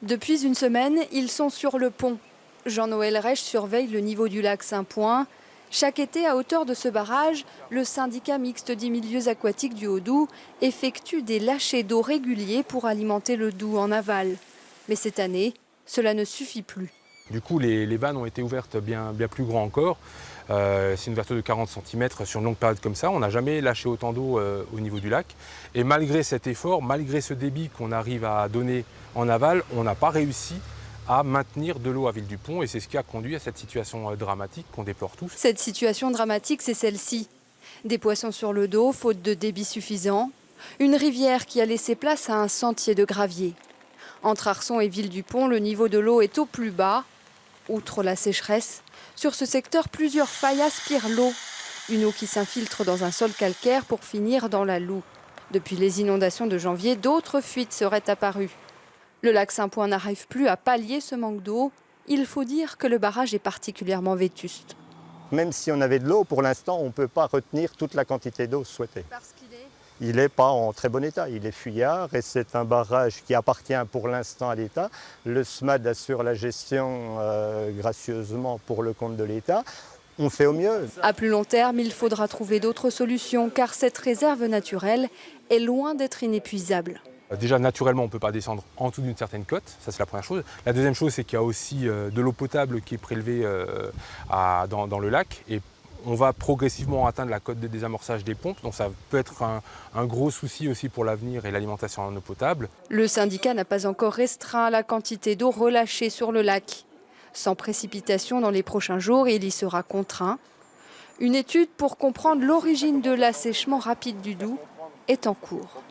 Depuis une semaine, ils sont sur le pont. Jean-Noël Reich surveille le niveau du lac Saint-Point. Chaque été, à hauteur de ce barrage, le syndicat mixte des milieux aquatiques du Haut-Doubs effectue des lâchers d'eau réguliers pour alimenter le Doubs en aval. Mais cette année, cela ne suffit plus. Du coup, les vannes ont été ouvertes bien plus grand encore. C'est une ouverture de 40 cm sur une longue période comme ça. On n'a jamais lâché autant d'eau au niveau du lac. Et malgré cet effort, malgré ce débit qu'on arrive à donner en aval, on n'a pas réussi à maintenir de l'eau à Ville-du-Pont. Et c'est ce qui a conduit à cette situation dramatique qu'on déplore tous. Cette situation dramatique, c'est celle-ci. Des poissons sur le dos, faute de débit suffisant. Une rivière qui a laissé place à un sentier de gravier. Entre Arçon et Ville-du-Pont, le niveau de l'eau est au plus bas. Outre la sécheresse, sur ce secteur, plusieurs failles aspirent l'eau. Une eau qui s'infiltre dans un sol calcaire pour finir dans la Loue. Depuis les inondations de janvier, d'autres fuites seraient apparues. Le lac Saint-Point n'arrive plus à pallier ce manque d'eau. Il faut dire que le barrage est particulièrement vétuste. Même si on avait de l'eau, pour l'instant, on ne peut pas retenir toute la quantité d'eau souhaitée. Parce qu'il est... Il n'est pas en très bon état, il est fuyard et c'est un barrage qui appartient pour l'instant à l'État. Le SMAD assure la gestion gracieusement pour le compte de l'État. On fait au mieux. À plus long terme, il faudra trouver d'autres solutions car cette réserve naturelle est loin d'être inépuisable. Déjà, naturellement, on ne peut pas descendre en dessous d'une certaine cote, ça c'est la première chose. La deuxième chose, c'est qu'il y a aussi de l'eau potable qui est prélevée dans le lac. Et on va progressivement atteindre la cote de désamorçage des pompes, donc ça peut être un gros souci aussi pour l'avenir et l'alimentation en eau potable. Le syndicat n'a pas encore restreint la quantité d'eau relâchée sur le lac. Sans précipitation dans les prochains jours, il y sera contraint. Une étude pour comprendre l'origine de l'assèchement rapide du Doubs est en cours.